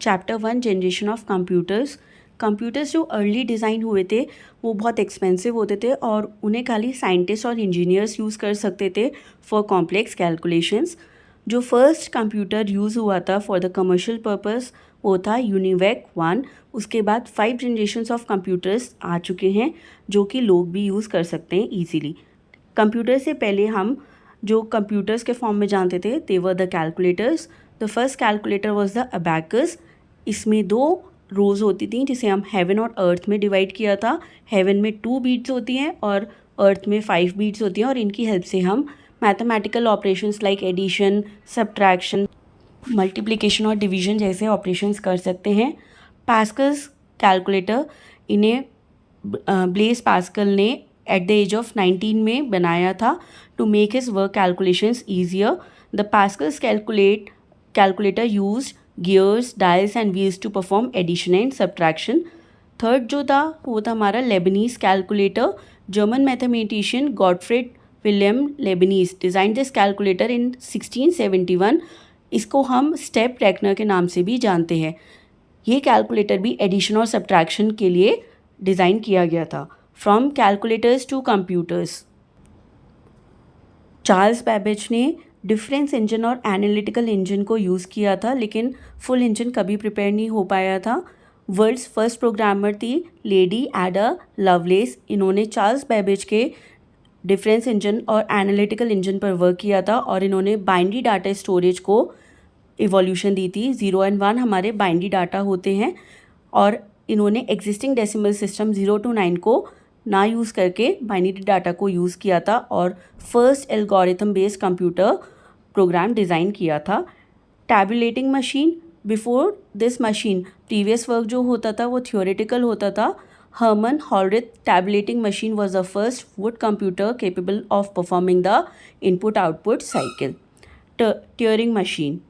Chapter 1 generation of computers. Computers जो early design हुए थे वो बहुत एक्सपेंसिव होते थे और उन्हें खाली साइंटिस्ट और इंजीनियर्स यूज़ कर सकते थे फॉर कॉम्प्लेक्स कैलकुलेशंस। जो फर्स्ट कंप्यूटर यूज़ हुआ था फॉर द कमर्शियल पर्पस वो था यूनिवैक 1। उसके बाद 5 जनरेशन्स ऑफ कंप्यूटर्स आ चुके हैं जो कि लोग भी यूज़ कर सकते हैं ईजीली। कंप्यूटर से पहले हम जो कंप्यूटर्स के फॉर्म में जानते थे they were the calculators. The first calculator was the abacus. इसमें 2 रोज़ होती थी जिसे हम हेवन और अर्थ में डिवाइड किया था। हेवन में 2 बीट्स होती हैं और अर्थ में 5 बीट्स होती हैं और इनकी हेल्प से हम mathematical operations like addition, subtraction, multiplication और डिवीजन जैसे ऑपरेशंस कर सकते हैं। पास्कल्स कैलकुलेटर, इन्हें ब्लेस पास्कल ने एट द एज ऑफ 19 में बनाया था to make his work calculations easier. The Pascal's calculator use gears, dials and wheels to perform addition and subtraction. Third जो था वो था हमारा Leibniz calculator. German mathematician Gottfried William Leibniz design this calculator in 1671। इसको हम step reckoner के नाम से भी जानते हैं। ये कैलकुलेटर भी एडिशन और सब्ट्रैक्शन के लिए डिज़ाइन किया गया था। From calculators to computers, Charles Babbage ने डिफरेंस इंजन और एनालिटिकल इंजन को यूज़ किया था लेकिन फुल इंजन कभी प्रिपेयर नहीं हो पाया था। वर्ल्ड्स फर्स्ट प्रोग्रामर थी लेडी एडा लवलेस। इन्होंने चार्ल्स बैबेज के डिफरेंस इंजन और एनालिटिकल इंजन पर वर्क किया था और इन्होंने बाइनरी डाटा स्टोरेज को इवोल्यूशन दी थी। 0 और 1 हमारे बाइनरी डाटा होते हैं और इन्होंने एग्जिस्टिंग डेसिमल सिस्टम 0 to 9 को ना यूज़ करके बाइनरी डाटा को यूज़ किया था और first algorithm based computer program design किया था। Tabulating machine, before this machine previous work जो होता था वो थियोरेटिकल होता था। Herman Hollerith tabulating machine was the first would computer capable of performing the input output cycle. Turing machine,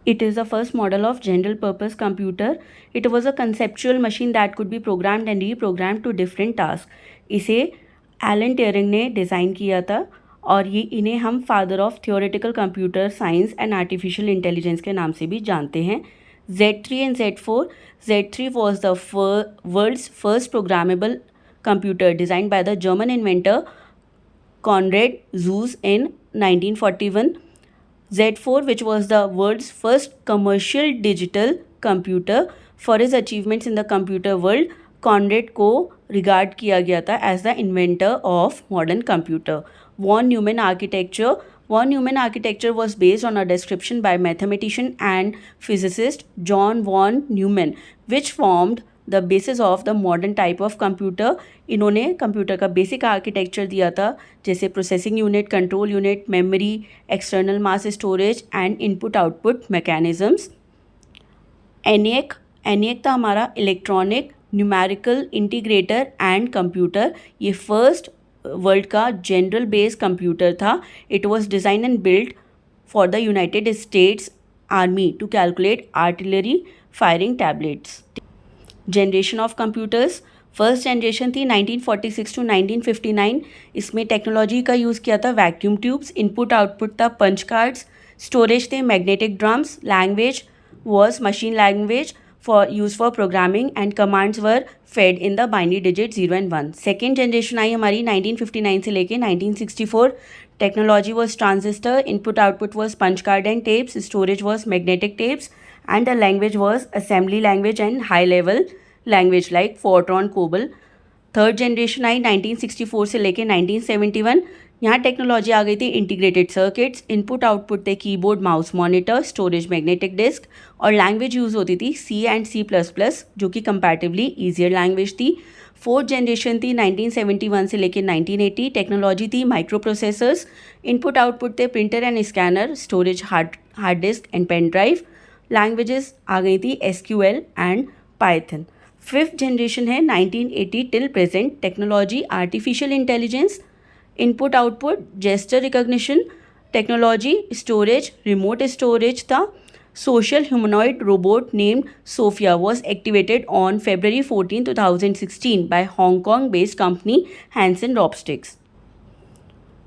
it is the first model of general purpose computer. It was a conceptual machine that could be programmed and reprogrammed to different tasks. इसे Alan Turing ने design किया था और ये इन्हें हम father of theoretical computer science and artificial intelligence के नाम से भी जानते हैं। Z3 and Z4, Z3 was the world's first programmable computer designed by the German inventor Konrad Zuse in 1941. Z4, which was the world's first commercial digital computer. For his achievements in the computer world, Konrad को regard किया गया था as the inventor of modern computer. Von Neumann architecture. Von Neumann architecture was based on a description by mathematician and physicist John von Neumann, which formed the basis of the modern type of computer. इन्होंने computer का basic architecture दिया था जैसे processing unit, control unit, memory, external mass storage and input output mechanisms. ENIAC था हमारा electronic numerical integrator and computer. ये first world का general base computer था। It was design and build for the United States army to calculate artillery firing tablets. Generation of computers, first generation थी 1946 to 1959। इसमें technology का use किया था vacuum tubes. Input output था punch cards. Storage थे magnetic drums. Language was machine language for use for programming and commands were fed in the binary digit 0 and 1। Second generation आई हमारी 1959 से लेके 1964। Technology was transistor. Input output was punch card and tapes. Storage was magnetic tapes and the language was assembly language and high level language like Fortran, COBOL। Third generation आई 1964 से लेके 1971। यहाँ technology आ गई थी इंटीग्रेटेड सर्किट्स। इनपुट आउटपुट थे keyboard, mouse, monitor, storage, magnetic disk और language use होती थी C and C++, जो कि कंपैरेटिवली ईजियर लैंग्वेज थी। फोर्थ जनरेशन थी 1971 से लेके 1980। टेक्नोलॉजी थी माइक्रो प्रोसेसर्स। इनपुट आउटपुट थे printer and scanner, storage hard disk and pen drive. Languages आ गई थी SQL and Python. Fifth generation है 1980 till present. Technology artificial intelligence. Input output gesture recognition. Technology storage remote storage था। Social humanoid robot named Sophia was activated on February 14, 2016 by Hong Kong based company Hanson robotics.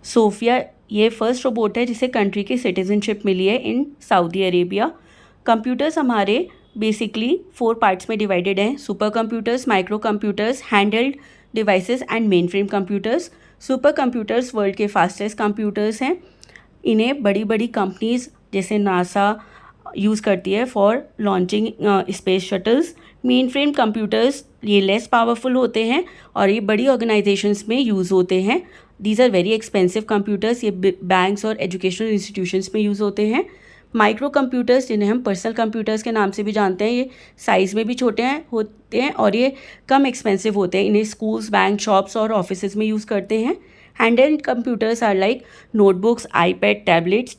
Sophia ये first robot है जिसे country की citizenship मिली है in Saudi Arabia. Computers हमारे basically 4 parts में divided हैं: supercomputers, microcomputers, handheld devices and mainframe computers. Super computers world के फास्टेस्ट कंप्यूटर्स हैं। इन्हें बड़ी बड़ी कंपनीज जैसे नासा यूज़ करती है for launching space shuttles. Main frame computers ये लेस पावरफुल होते हैं और ये बड़ी ऑर्गेनाइजेशंस में यूज़ होते हैं। These are very expensive computers, ये बैंक्स और एजुकेशनल इंस्टीट्यूशंस में यूज़ होते हैं। माइक्रो कंप्यूटर्स, जिन्हें हम पर्सनल कंप्यूटर्स के नाम से भी जानते हैं, ये साइज़ में भी छोटे होते हैं और ये कम एक्सपेंसिव होते हैं। इन्हें स्कूल्स, बैंक, शॉप्स और ऑफिसेज में यूज़ करते हैं। Handheld computers are like notebooks, iPad, tablets.